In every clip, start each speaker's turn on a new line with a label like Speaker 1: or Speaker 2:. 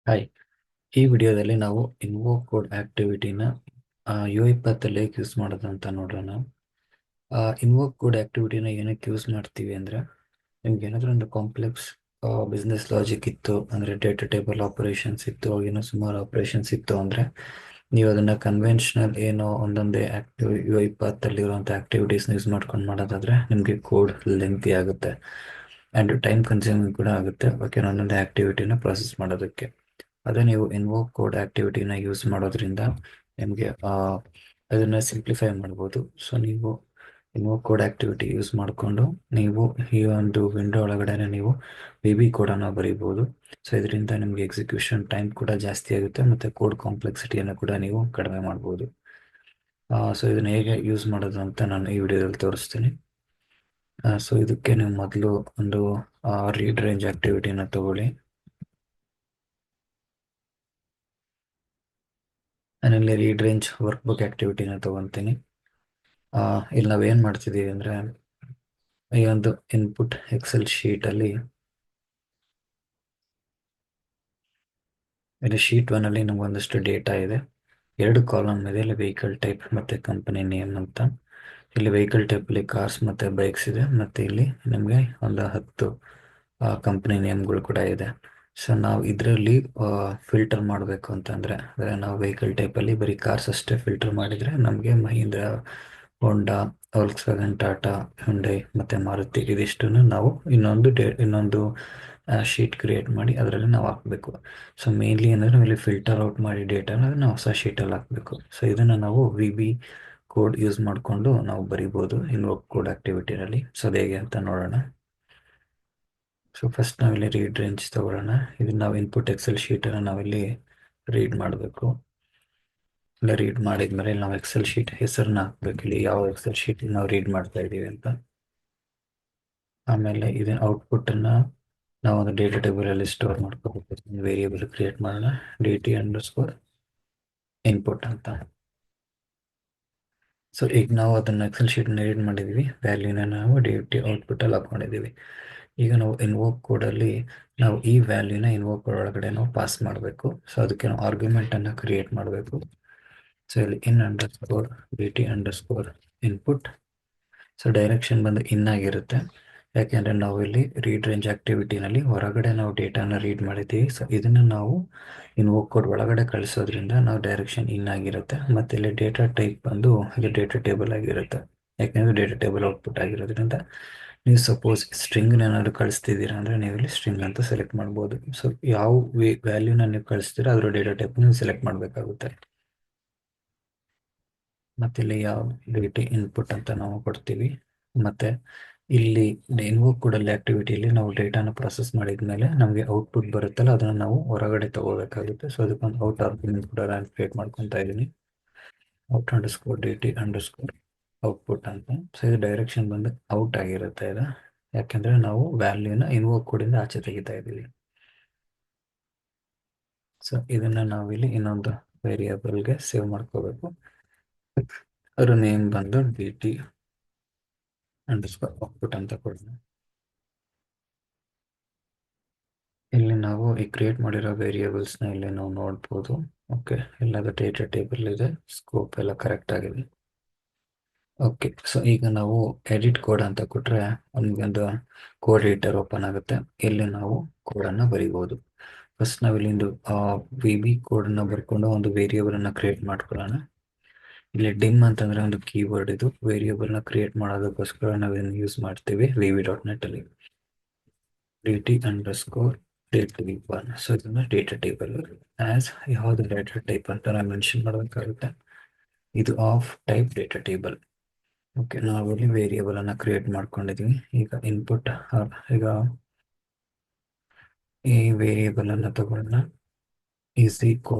Speaker 1: Hi. ಈ ವಿಡಿಯೋದಲ್ಲಿ ನಾವು ಇನ್ವೋಕ್ ಕೋಡ್ ಆಕ್ಟಿವಿಟಿನ U20 ಹೇಗೆ ಯೂಸ್ ಮಾಡೋದು ಅಂತ ನೋಡೋಣ. ಇನ್ವೋಕ್ ಕೋಡ್ ಆಕ್ಟಿವಿಟಿನ ಏನಕ್ಕೆ ಯೂಸ್ ಮಾಡ್ತೀವಿ ಅಂದರೆ, ನಿಮ್ಗೆ ಏನಾದರೂ ಒಂದು ಕಾಂಪ್ಲೆಕ್ಸ್ ಬಿಸ್ನೆಸ್ ಲಾಜಿಕ್ ಇತ್ತು ಅಂದರೆ, ಡೇಟಾ ಟೇಬಲ್ ಆಪರೇಷನ್ಸ್ ಇತ್ತು, ಏನೋ ಸುಮಾರು ಆಪರೇಷನ್ಸ್ ಇತ್ತು ಅಂದರೆ, ನೀವು ಅದನ್ನು ಕನ್ವೆನ್ಷನಲ್ ಏನೋ ಒಂದೊಂದೇ U20 ಆಕ್ಟಿವಿಟೀಸ್ನ ಯೂಸ್ ಮಾಡ್ಕೊಂಡು ಮಾಡೋದಾದರೆ ನಿಮಗೆ ಕೋಡ್ ಲೆಂತಿ ಆಗುತ್ತೆ ಆ್ಯಂಡ್ ಟೈಮ್ ಕನ್ಸ್ಯೂಮಿಂಗ್ ಕೂಡ ಆಗುತ್ತೆ. ಓಕೆ, ಒಂದೊಂದೇ ಆಕ್ಟಿವಿಟಿನ ಪ್ರಾಸೆಸ್ ಮಾಡೋದಕ್ಕೆ. ಅದೇ ನೀವು ಇನ್ವೋಕ್ ಕೋಡ್ ಆಕ್ಟಿವಿಟಿನ ಯೂಸ್ ಮಾಡೋದ್ರಿಂದ ನಿಮಗೆ ಅದನ್ನು ಸಿಂಪ್ಲಿಫೈ ಮಾಡ್ಬೋದು. ಸೊ ನೀವು ಇನ್ವೋಕ್ ಕೋಡ್ ಆಕ್ಟಿವಿಟಿ ಯೂಸ್ ಮಾಡಿಕೊಂಡು ನೀವು ಈ ಒಂದು ವಿಂಡೋ ಒಳಗಡೆ ನೀವು VB ಕೋಡನ್ನು ಬರೀಬೋದು. ಸೊ ಇದರಿಂದ ನಿಮಗೆ ಎಕ್ಸಿಕ್ಯೂಷನ್ ಟೈಮ್ ಕೂಡ ಜಾಸ್ತಿ ಆಗುತ್ತೆ ಮತ್ತು ಕೋಡ್ ಕಾಂಪ್ಲೆಕ್ಸಿಟಿಯನ್ನು ಕೂಡ ನೀವು ಕಡಿಮೆ ಮಾಡ್ಬೋದು. ಸೊ ಇದನ್ನು ಹೇಗೆ ಯೂಸ್ ಮಾಡೋದು ಅಂತ ನಾನು ಈ ವಿಡಿಯೋದಲ್ಲಿ ತೋರಿಸ್ತೀನಿ. ಸೊ ಇದಕ್ಕೆ ನೀವು ಮೊದಲು ಒಂದು ರೀಡ್ ರೇಂಜ್ ಆಕ್ಟಿವಿಟಿನ ತಗೊಳ್ಳಿ. ನಾನಿಲ್ಲಿ ರೀಡ್ ರೇಂಜ್ ವರ್ಕ್ ಬುಕ್ ಆಕ್ಟಿವಿಟಿನ ತಗೊತೀನಿ. ಇಲ್ಲಿ ನಾವೇನು ಮಾಡ್ತಿದ್ದೀವಿ ಅಂದರೆ, ಈ ಒಂದು ಇನ್ಪುಟ್ ಎಕ್ಸೆಲ್ ಶೀಟಲ್ಲಿ ಇಲ್ಲಿ ಶೀಟ್ 1 ನಮಗೊಂದಷ್ಟು ಡೇಟಾ ಇದೆ. 2 ಕಾಲಮ್ ಇದೆ. ಇಲ್ಲಿ ವೆಹಿಕಲ್ ಟೈಪ್ ಮತ್ತು ಕಂಪನಿ ನೇಮ್ ಅಂತ. ಇಲ್ಲಿ ವೆಹಿಕಲ್ ಟೈಪಲ್ಲಿ ಕಾರ್ಸ್ ಮತ್ತು ಬೈಕ್ಸ್ ಇದೆ, ಮತ್ತು ಇಲ್ಲಿ ನಮಗೆ ಒಂದು 10 ಕಂಪನಿ ನೇಮ್ಗಳು ಕೂಡ ಇದೆ. ಸೊ ನಾವು ಇದರಲ್ಲಿ ಫಿಲ್ಟರ್ ಮಾಡಬೇಕು ಅಂತಂದರೆ, ನಾವು ವೆಹಿಕಲ್ ಟೈಪಲ್ಲಿ ಬರೀ ಕಾರ್ಸ್ ಅಷ್ಟೇ ಫಿಲ್ಟರ್ ಮಾಡಿದರೆ ನಮಗೆ ಮಹೀಂದ್ರ, ಹೋಂಡಾ, ವೋಲ್ಕ್ಸ್ವ್ಯಾಗನ್, ಟಾಟಾ, ಹ್ಯುಂಡೈ ಮತ್ತು ಮಾರುತಿ ಇದಿಷ್ಟನ್ನು ನಾವು ಇನ್ನೊಂದು ಶೀಟ್ ಕ್ರಿಯೇಟ್ ಮಾಡಿ ಅದರಲ್ಲಿ ನಾವು ಹಾಕಬೇಕು. ಸೊ ಮೇನ್ಲಿ ಏನಂದರೆ ಇಲ್ಲಿ ಫಿಲ್ಟರ್ ಔಟ್ ಮಾಡಿ ಡೇಟಾನ ನಾವು ಹೊಸ ಶೀಟಲ್ಲಿ ಹಾಕಬೇಕು. ಸೊ ಇದನ್ನು ನಾವು VB ಕೋಡ್ ಯೂಸ್ ಮಾಡಿಕೊಂಡು ನಾವು ಬರಿಬೋದು ಇನ್ವೋಕ್ ಕೋಡ್ ಆಕ್ಟಿವಿಟಿನಲ್ಲಿ. ಸೊ ಅದು ಹೇಗೆ ಅಂತ ನೋಡೋಣ. ಸೊ ಫಸ್ಟ್ ನಾವಿಲ್ಲಿ ರೀಡ್ ರೇಂಜ್ ತಗೊಳ್ಳೋಣ. ಇದನ್ನು ನಾವು ಇನ್ಪುಟ್ ಎಕ್ಸೆಲ್ ಶೀಟನ್ನು ನಾವಿಲ್ಲಿ ರೀಡ್ ಮಾಡಬೇಕು. ಇಲ್ಲ ರೀಡ್ ಮಾಡಿದ್ಮೇಲೆ ನಾವು ಎಕ್ಸೆಲ್ ಶೀಟ್ ಹೆಸರನ್ನ ಹಾಕ್ಬೇಕು, ಇಲ್ಲಿ ಯಾವ ಎಕ್ಸೆಲ್ ಶೀಟ್ ನಾವು ರೀಡ್ ಮಾಡ್ತಾ ಇದ್ದೀವಿ ಅಂತ. ಆಮೇಲೆ ಇದನ್ನ ಔಟ್ಪುಟ್ಟನ್ನು ನಾವು ಒಂದು ಡೇಟಾ ಟೇಬಲಲ್ಲಿ ಸ್ಟೋರ್ ಮಾಡ್ಕೋಬೇಕು. ವೇರಿಯೇಬಲ್ ಕ್ರಿಯೇಟ್ ಮಾಡೋಣ, DT_input ಅಂತ. ಸೊ ಈಗ ನಾವು ಅದನ್ನು ಎಕ್ಸೆಲ್ ಶೀಟ್ನ ರೀಡ್ ಮಾಡಿದ್ವಿ, ವ್ಯಾಲ್ಯೂನ ನಾವು DT ಔಟ್ಪುಟ್ಟಲ್ಲಿ ಹಾಕ್ಕೊಂಡಿದ್ದೀವಿ. ಈಗ ನಾವು ಇನ್ವೋಕ್ ಕೋಡಲ್ಲಿ ನಾವು ಈ ವ್ಯಾಲ್ಯೂನ ಇನ್ವೋಕ್ ಕೋಡ್ ಒಳಗಡೆ ನಾವು ಪಾಸ್ ಮಾಡಬೇಕು. ಸೊ ಅದಕ್ಕೆ ನಾವು ಆರ್ಗ್ಯುಮೆಂಟನ್ನು ಕ್ರಿಯೇಟ್ ಮಾಡಬೇಕು. ಸೊ ಇಲ್ಲಿ in_DT_input. ಸೊ ಡೈರೆಕ್ಷನ್ ಬಂದು ಆಗಿರುತ್ತೆ, ಯಾಕೆಂದರೆ ನಾವು ಇಲ್ಲಿ ರೀಡ್ ರೇಂಜ್ ಆಕ್ಟಿವಿಟಿನಲ್ಲಿ ಹೊರಗಡೆ ನಾವು ಡೇಟಾನ ರೀಡ್ ಮಾಡಿದ್ದೀವಿ. ಸೊ ಇದನ್ನು ನಾವು ಇನ್ವೋಕ್ ಕೋಡ್ ಒಳಗಡೆ ಕಳಿಸೋದ್ರಿಂದ ನಾವು ಡೈರೆಕ್ಷನ್ ಆಗಿರುತ್ತೆ. ಮತ್ತು ಇಲ್ಲಿ ಡೇಟಾ ಟೈಪ್ ಬಂದು ಇದು ಡೇಟಾ ಟೇಬಲ್ ಆಗಿರುತ್ತೆ, ಯಾಕೆಂದರೆ ಡೇಟಾ ಟೇಬಲ್ ಔಟ್ಪುಟ್ ಆಗಿರೋದ್ರಿಂದ. ನೀವು ಸಪೋಸ್ ಸ್ಟ್ರಿಂಗ್ನ ಏನಾದರೂ ಕಳಿಸ್ತಿದ್ದೀರಾ ಅಂದರೆ ನೀವು ಇಲ್ಲಿ ಸ್ಟ್ರಿಂಗ್ ಅಂತ ಸೆಲೆಕ್ಟ್ ಮಾಡ್ಬೋದು. ಸೊ ಯಾವ ವ್ಯಾಲ್ಯೂನ ನೀವು ಕಳಿಸ್ತೀರಾ ಅದರ ಡೇಟಾ ಟೈಪ್ ನೀವು ಸೆಲೆಕ್ಟ್ ಮಾಡಬೇಕಾಗುತ್ತೆ. ಮತ್ತು ಇಲ್ಲಿ ಯಾವ DT ಇನ್ಪುಟ್ ಅಂತ ನಾವು ಕೊಡ್ತೀವಿ. ಮತ್ತು ಇಲ್ಲಿ ಇನ್ವೋಕ್ ಕೋಡಲ್ಲಿ ಆಕ್ಟಿವಿಟಿಯಲ್ಲಿ ನಾವು ಡೇಟಾನ ಪ್ರೊಸೆಸ್ ಮಾಡಿದ್ಮೇಲೆ ನಮಗೆ ಔಟ್ಪುಟ್ ಬರುತ್ತಲ್ಲ, ಅದನ್ನು ನಾವು ಹೊರಗಡೆ ತಗೋಬೇಕಾಗುತ್ತೆ. ಸೊ ಅದಕ್ಕೊಂದು ಔಟ್ ಆರ್ಗ್ಯುಮೆಂಟ್ ಕೂಡ ನಾನು ಕ್ರಿಯೇಟ್ ಮಾಡ್ಕೊತಾ ಇದ್ದೀನಿ, out_DT_output ಅಂತ. ಸೊ ಇದು ಡೈರೆಕ್ಷನ್ ಬಂದು ಔಟ್ ಆಗಿರುತ್ತೆ ಇದು, ಯಾಕೆಂದರೆ ನಾವು ವ್ಯಾಲ್ಯೂನ ಇನ್ವೋಕ್ ಕೋಡಿಂದ ಆಚೆ ತೆಗಿತಾ ಇದ್ದೀವಿ. ಸೊ ಇದನ್ನು ನಾವಿಲ್ಲಿ ಇನ್ನೊಂದು ವೇರಿಯೇಬಲ್ಗೆ ಸೇವ್ ಮಾಡ್ಕೋಬೇಕು. ಅದರ ನೇಮ್ ಬಂದು DT_output ಅಂತ ಕೊಡೋಣ. ಇಲ್ಲಿ ನಾವು ಈ ಕ್ರಿಯೇಟ್ ಮಾಡಿರೋ ವೇರಿಯೇಬಲ್ಸ್ನ ಇಲ್ಲಿ ನಾವು ನೋಡ್ಬೋದು. ಓಕೆ, ಎಲ್ಲದು ಡೇಟಾ ಟೇಬಲ್ ಇದೆ, ಸ್ಕೋಪ್ ಎಲ್ಲ ಕರೆಕ್ಟ್ ಆಗಿದೆ. ಓಕೆ, ಸೊ ಈಗ ನಾವು ಎಡಿಟ್ ಕೋಡ್ ಅಂತ ಕೊಟ್ಟರೆ ಒಂದು ಕೋಡ್ ಎಡಿಟರ್ ಓಪನ್ ಆಗುತ್ತೆ. ಇಲ್ಲಿ ನಾವು ಕೋಡನ್ನು ಬರಿಬೋದು. ಫಸ್ಟ್ ನಾವು ಇಲ್ಲಿಂದು VB ಕೋಡನ್ನು ಬರ್ಕೊಂಡು ಒಂದು ವೇರಿಯೇಬಲನ್ನು ಕ್ರಿಯೇಟ್ ಮಾಡ್ಕೊಳ್ಳೋಣ. ಇಲ್ಲಿ ಡಿಮ್ ಅಂತಂದರೆ ಒಂದು ಕೀವರ್ಡ್, ಇದು ವೇರಿಯೇಬಲ್ನ ಕ್ರಿಯೇಟ್ ಮಾಡೋದಕ್ಕೋಸ್ಕರ ನಾವೇನು ಯೂಸ್ ಮಾಡ್ತೀವಿ VB.NET ಅಲ್ಲಿ. DT_date1. ಸೊ ಇದನ್ನು ಡೇಟಾ ಟೇಬಲ್ ಆಸ್ ಯಾವುದು ಡೇಟಾ ಟೈಪ್ ಅಂತ ನಾವು ಮೆನ್ಷನ್ ಮಾಡಬೇಕಾಗುತ್ತೆ. ಇದು of type data table. Okay, ನಾವು ಇಲ್ಲಿ ವೇರಿಯೇಬಲನ್ನು ಕ್ರಿಯೇಟ್ ಮಾಡ್ಕೊಂಡಿದ್ದೀವಿ. ಈಗ ಇನ್ಪುಟ್ ಈಗ ಈ ವೇರಿಯೇಬಲನ್ನು ತಗೊಳ್ಳೋಣ, =.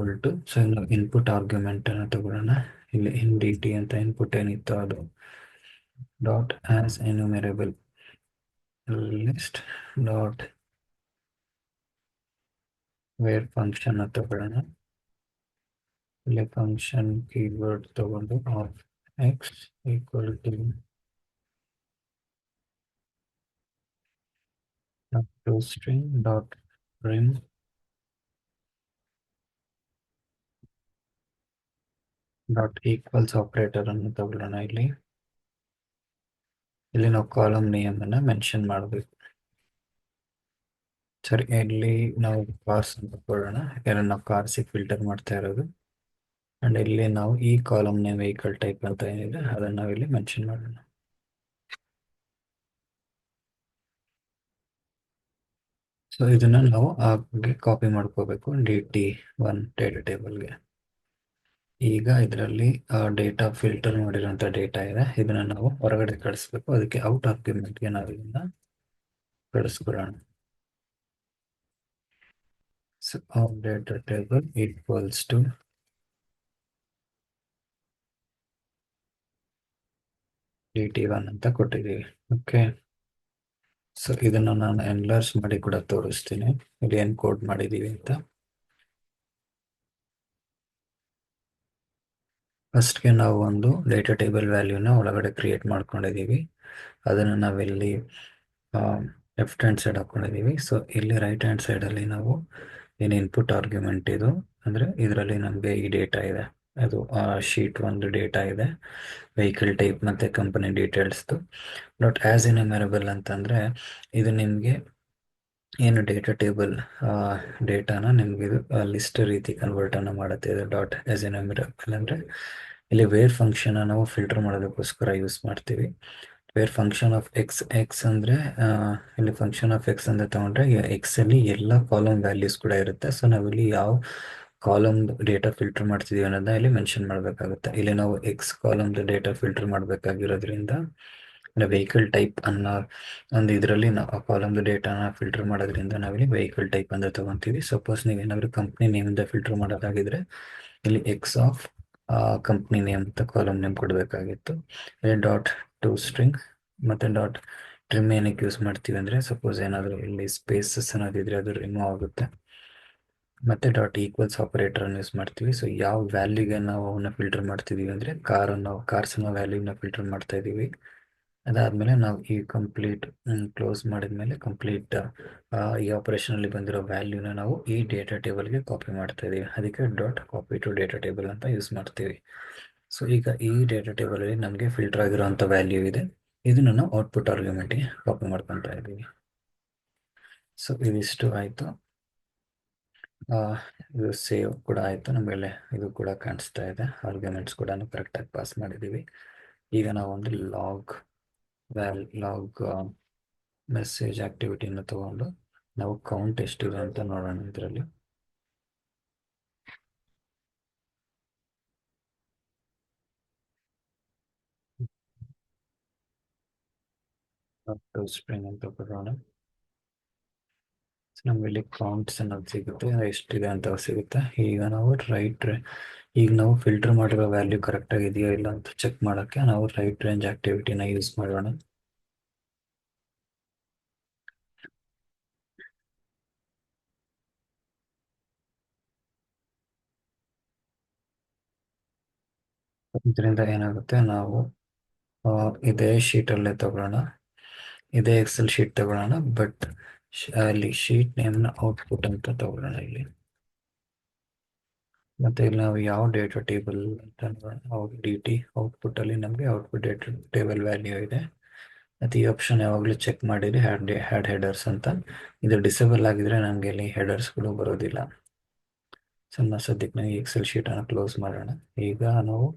Speaker 1: ಸೊ ನಾವು ಇನ್ಪುಟ್ ಆರ್ಗ್ಯುಮೆಂಟನ್ನು ತಗೊಳ್ಳೋಣ. ಇಲ್ಲಿ DT ಅಂತ ಇನ್ಪುಟ್ ಏನಿತ್ತು ಅದು dot as enumerable list dot where function ತಗೊಳ್ಳೋಣ. ಇಲ್ಲಿ ಫಂಕ್ಷನ್ ಕೀವರ್ಡ್ ತಗೊಂಡು of x = string dot print dot equals operator ಅನ್ನು ತಗೊಳ್ಳೋಣ. ಇಲ್ಲಿ ನಾವು ಕಾಲಮ್ ನೇಮ್ ಅನ್ನ ಮೆನ್ಷನ್ ಮಾಡಬೇಕು. ಸರಿ, ಇಲ್ಲಿ ನಾವು ಕಾರ್ಸ್ ಅಂತ ಕೊಡೋಣ, ಯಾಕಂದ್ರೆ ನಾವು ಕಾರ್ಸಿಗೆ ಫಿಲ್ಟರ್ ಮಾಡ್ತಾ ಇರೋದು. ಅಂಡ್ ಇಲ್ಲಿ ನಾವು ಈ ಕಾಲಮ್ ನೇಮ್ ವೆಹಿಕಲ್ ಟೈಪ್ ಅಂತ ಏನಿದೆ ಅದನ್ನ ನಾವು ಇಲ್ಲಿ ಮೆನ್ಷನ್ ಮಾಡೋಣ. ಸೊ ಇದನ್ನ ನಾವು ಹಾಗೆ ಕಾಪಿ ಮಾಡ್ಕೋಬೇಕು DT1 ಡೇಟಾ ಟೇಬಲ್ಗೆ. ಈಗ ಇದರಲ್ಲಿ ಡೇಟಾ ಫಿಲ್ಟರ್ ಮಾಡಿರೋಂಥ ಡೇಟಾ ಇದೆ, ಇದನ್ನ ನಾವು ಹೊರಗಡೆ ಕಳಿಸ್ಬೇಕು. ಅದಕ್ಕೆ ಔಟ್ ಆರ್ಗ್ಯುಮೆಂಟ್ಗೆ ನಾವು ಇದನ್ನ ಕಳಿಸ್ಕೊಡೋಣ. So data table equals to DT1 ಅಂತ ಕೊಟ್ಟಿದ್ದೀವಿ. ಓಕೆ, ಸೊ ಇದನ್ನು ನಾನು ಎನ್ಲಾರ್ಜ್ ಮಾಡಿ ಕೂಡ ತೋರಿಸ್ತೀನಿ ಇಲ್ಲಿ ಏನು ಕೋಡ್ ಮಾಡಿದ್ದೀವಿ ಅಂತ. ಫಸ್ಟ್ಗೆ ನಾವು ಒಂದು ಡೇಟಾ ಟೇಬಲ್ ವ್ಯಾಲ್ಯೂನ ಒಳಗಡೆ ಕ್ರಿಯೇಟ್ ಮಾಡ್ಕೊಂಡಿದ್ದೀವಿ. ಅದನ್ನು ನಾವಿಲ್ಲಿ ಲೆಫ್ಟ್ ಹ್ಯಾಂಡ್ ಸೈಡ್ ಹಾಕೊಂಡಿದ್ದೀವಿ. ಸೊ ಇಲ್ಲಿ ರೈಟ್ ಹ್ಯಾಂಡ್ ಸೈಡಲ್ಲಿ ನಾವು ಏನು ಇನ್ಪುಟ್ ಆರ್ಗ್ಯುಮೆಂಟ್ ಇದು ಅಂದರೆ ಇದರಲ್ಲಿ ನಮಗೆ ಈ ಡೇಟಾ ಇದೆ, ಅದು ಶೀಟ್ ಒಂದು ಡೇಟಾ ಇದೆ, ವೆಹಿಕಲ್ ಟೈಪ್ ಮತ್ತು ಕಂಪನಿ ಡೀಟೇಲ್ಸ್ದು. ನಾಟ್ ಆ್ಯಸ್ ಎನ್ಯುಮರಬಲ್ ಅಂತಂದರೆ ಇದು ನಿಮಗೆ ಏನು ಡೇಟಾ ಟೇಬಲ್ ಡೇಟಾನ ನಿಮಗೆ ಇದು ಲಿಸ್ಟ್ ರೀತಿ ಕನ್ವರ್ಟನ್ನು ಮಾಡುತ್ತೆ. ಇದು ಡಾಟ್ ಆಸ್ ಎನ್ಯುಮರಬಲ್ ಅಂದರೆ ಇಲ್ಲಿ ವೇರ್ ಫಂಕ್ಷನ್ ನಾವು ಫಿಲ್ಟರ್ ಮಾಡೋದಕ್ಕೋಸ್ಕರ ಯೂಸ್ ಮಾಡ್ತೀವಿ. ವೇರ್ ಫಂಕ್ಷನ್ ಆಫ್ ಎಕ್ಸ್ ಅಂದರೆ ಇಲ್ಲಿ ಫಂಕ್ಷನ್ ಆಫ್ ಎಕ್ಸ್ ಅಂತ ತಗೊಂಡ್ರೆ ಎಕ್ಸ್ ಅಲ್ಲಿ ಎಲ್ಲ ಕಾಲಮ್ ವ್ಯಾಲ್ಯೂಸ್ ಕೂಡ ಇರುತ್ತೆ. ಸೊ ನಾವಿಲ್ಲಿ ಯಾವ ಕಾಲಮ್ ಡೇಟಾ ಫಿಲ್ಟರ್ ಮಾಡ್ತಿದೀವಿ ಅನ್ನೋದನ್ನ ಇಲ್ಲಿ ಮೆನ್ಷನ್ ಮಾಡಬೇಕಾಗುತ್ತೆ. ಇಲ್ಲಿ ನಾವು ಎಕ್ಸ್ ಕಾಲಮ್ದು ಡೇಟಾ ಫಿಲ್ಟರ್ ಮಾಡಬೇಕಾಗಿರೋದ್ರಿಂದ ವೆಹಿಕಲ್ ಟೈಪ್ ಅನ್ನೋ ಒಂದು ಇದರಲ್ಲಿ ನಾವು ಆ ಕಾಲಮ್ದು ಡೇಟಾನ ಫಿಲ್ಟರ್ ಮಾಡೋದ್ರಿಂದ ನಾವಿಲ್ಲಿ ವೆಹಿಕಲ್ ಟೈಪ್ ಅಂತ ತಗೊಂತೀವಿ. ಸಪೋಸ್ ನೀವೇನಾದರೂ ಕಂಪ್ನಿ ನೇಮಿಂದ ಫಿಲ್ಟರ್ ಮಾಡೋದಾಗಿದ್ರೆ ಇಲ್ಲಿ ಎಕ್ಸ್ ಆಫ್ ಕಂಪ್ನಿ ನೇಮ್ ಅಂತ ಕಾಲಮ್ ನೇಮ್ ಕೊಡಬೇಕಾಗಿತ್ತು. ಇಲ್ಲಿ ಡಾಟ್ ಟು ಸ್ಟ್ರಿಂಗ್ ಮತ್ತು ಡಾಟ್ ಟ್ರಿಮ್ ಏನಕ್ಕೆ ಯೂಸ್ ಮಾಡ್ತೀವಿ ಅಂದರೆ ಸಪೋಸ್ ಏನಾದರೂ ಇಲ್ಲಿ ಸ್ಪೇಸಸ್ ಅನ್ನೋದಿದ್ರೆ ಅದು ರಿಮೂವ್ ಆಗುತ್ತೆ. ಮತ್ತು ಡಾಟ್ ಈಕ್ವಲ್ಸ್ ಆಪರೇಟರನ್ನು ಯೂಸ್ ಮಾಡ್ತೀವಿ. ಸೊ ಯಾವ ವ್ಯಾಲ್ಯೂಗೆ ನಾವು ಅವನ್ನ ಫಿಲ್ಟರ್ ಮಾಡ್ತಿದ್ದೀವಿ ಅಂದರೆ ಕಾರ್ಸ್ ಅನ್ನೋ ವ್ಯಾಲ್ಯೂನ ಫಿಲ್ಟರ್ ಮಾಡ್ತಾ ಇದ್ದೀವಿ. ಅದಾದಮೇಲೆ ನಾವು ಈ ಕಂಪ್ಲೀಟ್ ಕ್ಲೋಸ್ ಮಾಡಿದ್ಮೇಲೆ ಕಂಪ್ಲೀಟ್ ಈ ಆಪರೇಷನಲ್ಲಿ ಬಂದಿರೋ ವ್ಯಾಲ್ಯೂನ ನಾವು ಈ ಡೇಟಾ ಟೇಬಲ್ಗೆ ಕಾಪಿ ಮಾಡ್ತಾ ಇದ್ದೀವಿ. ಅದಕ್ಕೆ dot copy to data table ಅಂತ ಯೂಸ್ ಮಾಡ್ತೀವಿ. ಸೊ ಈಗ ಈ ಡೇಟಾ ಟೇಬಲಲ್ಲಿ ನಮಗೆ ಫಿಲ್ಟರ್ ಆಗಿರೋಂಥ ವ್ಯಾಲ್ಯೂ ಇದೆ, ಇದನ್ನು ನಾವು ಔಟ್ಪುಟ್ ಆರ್ಗ್ಯುಮೆಂಟ್ಗೆ ಕಾಪಿ ಮಾಡ್ಕೊತಾ ಇದ್ದೀವಿ. ಸೊ ಇದಿಷ್ಟು ಆಯಿತು. ಇದು ಸೇವ್ ಕೂಡ ಆಯಿತು, ನಮಗೆ ಇದು ಕೂಡ ಕಾಣಿಸ್ತಾ ಇದೆ, ಆರ್ಗ್ಯುಮೆಂಟ್ಸ್ ಕೂಡ ಕರೆಕ್ಟಾಗಿ ಪಾಸ್ ಮಾಡಿದ್ದೀವಿ. ಈಗ ನಾವು ಒಂದು ಲಾಗ್ ಮೆಸೇಜ್ ಆಕ್ಟಿವಿಟಿಯನ್ನು ತಗೊಂಡು ನಾವು ಕೌಂಟ್ ಎಷ್ಟಿದೆ ಅಂತ ನೋಡೋಣ. ಇದರಲ್ಲಿ ಸ್ಪ್ರಿಂಗ್ ಅಂತ ಕೊಡೋಣ. ನಮ್ಗೆ ಇಲ್ಲಿ ಕೌಂಟ್ಸ್ ಅನ್ನೋದು ಸಿಗುತ್ತೆ, ಎಷ್ಟಿದೆ ಅಂತ ಸಿಗುತ್ತೆ. ಈಗ ನಾವು ಈಗ ನಾವು ಫಿಲ್ಟರ್ ಮಾಡಿರೋ ವ್ಯಾಲ್ಯೂ ಕರೆಕ್ಟ್ ಆಗಿದೆಯೋ ಇಲ್ಲ ಅಂತ ಚೆಕ್ ಮಾಡೋಕ್ಕೆ ನಾವು ರೈಟ್ ರೇಂಜ್ ಆಕ್ಟಿವಿಟಿನ ಯೂಸ್ ಮಾಡೋಣ. ಇದರಿಂದ ಏನಾಗುತ್ತೆ, ನಾವು ಇದೇ ಶೀಟಲ್ಲೇ ತಗೊಳ್ಳೋಣ, ಇದೇ ಎಕ್ಸೆಲ್ ಶೀಟ್ ತಗೊಳ್ಳೋಣ, ಬಟ್ ಅಲ್ಲಿ ಶೀಟ್ ನೇಮ್ನ ಔಟ್ಪುಟ್ ಅಂತ ತಗೊಳ್ಳೋಣ ಇಲ್ಲಿ. ಮತ್ತು ಇಲ್ಲಿ ನಾವು ಯಾವ ಡೇಟಾ ಟೇಬಲ್ ಅಂತ ನೋಡೋಣ. DT ಔಟ್ಪುಟ್ಟಲ್ಲಿ ನಮಗೆ ಔಟ್ಪುಟ್ ಡೇಟಾ ಟೇಬಲ್ ವ್ಯಾಲ್ಯೂ ಇದೆ. ಮತ್ತು ಈ ಆಪ್ಷನ್ ಯಾವಾಗಲೂ ಚೆಕ್ ಮಾಡಿರಿ, ಹ್ಯಾಡ್ ಹೆಡರ್ಸ್ ಅಂತ. ಇದು ಡಿಸೇಬಲ್ ಆಗಿದ್ರೆ ನಮಗೆ ಇಲ್ಲಿ ಹೆಡರ್ಸ್ಗಳು ಬರೋದಿಲ್ಲ. ಸದ್ಯಕ್ಕೆ ನಾವು ಎಕ್ಸೆಲ್ ಶೀಟನ್ನು ಕ್ಲೋಸ್ ಮಾಡೋಣ. ಈಗ ನಾವು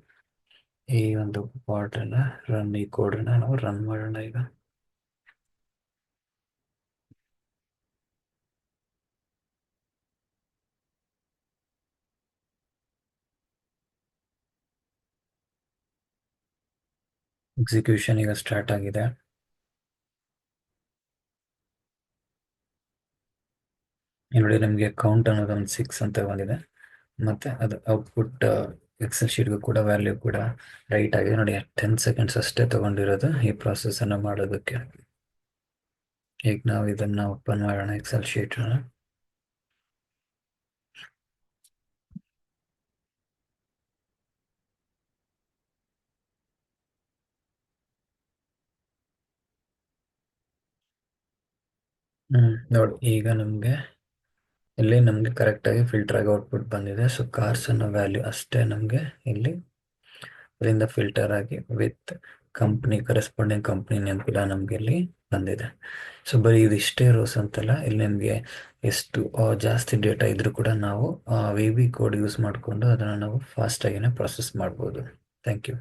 Speaker 1: ಈ ಒಂದು ಪಾರ್ಟನ್ನು ಈ ಕೋಡನ್ನು ನಾವು ರನ್ ಮಾಡೋಣ. ಈಗ ಎಕ್ಸಿಕ್ಯೂಷನ್ ಈಗ ಸ್ಟಾರ್ಟ್ ಆಗಿದೆ. ನೋಡಿ ನಮಗೆ ಕೌಂಟ್ ಅನ್ನೋದು ಒಂದು 6 ಅಂತ ಬಂದಿದೆ, ಮತ್ತು ಅದು ಔಟ್ಪುಟ್ ಎಕ್ಸೆಲ್ ಶೀಟ್ಗೂ ಕೂಡ ವ್ಯಾಲ್ಯೂ ಕೂಡ ರೈಟ್ ಆಗಿದೆ. ನೋಡಿ 10 ಸೆಕೆಂಡ್ಸ್ ಅಷ್ಟೇ ತೊಗೊಂಡಿರೋದು ಈ ಪ್ರಾಸೆಸನ್ನು ಮಾಡೋದಕ್ಕೆ. ಈಗ ನಾವು ಇದನ್ನು ಓಪನ್ ಮಾಡೋಣ ಎಕ್ಸೆಲ್ ಶೀಟನ್ನು. ನೋಡಿ ಈಗ ಇಲ್ಲಿ ನಮಗೆ ಕರೆಕ್ಟಾಗಿ ಫಿಲ್ಟರ್ ಆಗಿ ಔಟ್ಪುಟ್ ಬಂದಿದೆ. ಸೊ ಕಾರ್ಸ್ ಅನ್ನೋ ವ್ಯಾಲ್ಯೂ ಅಷ್ಟೇ ನಮಗೆ ಇಲ್ಲಿ ಅದರಿಂದ ಫಿಲ್ಟರ್ ಆಗಿ with company corresponding company name ಕೂಡ ನಮ್ಗೆ ಇಲ್ಲಿ ಬಂದಿದೆ. ಸೊ ಬರೀ ಇದಿಷ್ಟೇ ರೋಸ್ ಅಂತಲ್ಲ, ಇಲ್ಲಿ ನಿಮಗೆ ಎಷ್ಟು ಜಾಸ್ತಿ ಡೇಟಾ ಇದ್ರೂ ಕೂಡ ನಾವು ವಿ ಬಿ ಕೋಡ್ ಯೂಸ್ ಮಾಡಿಕೊಂಡು ಅದನ್ನು ನಾವು ಫಾಸ್ಟ್ ಆಗಿನೇ ಪ್ರಾಸೆಸ್ ಮಾಡ್ಬೋದು. Thank you.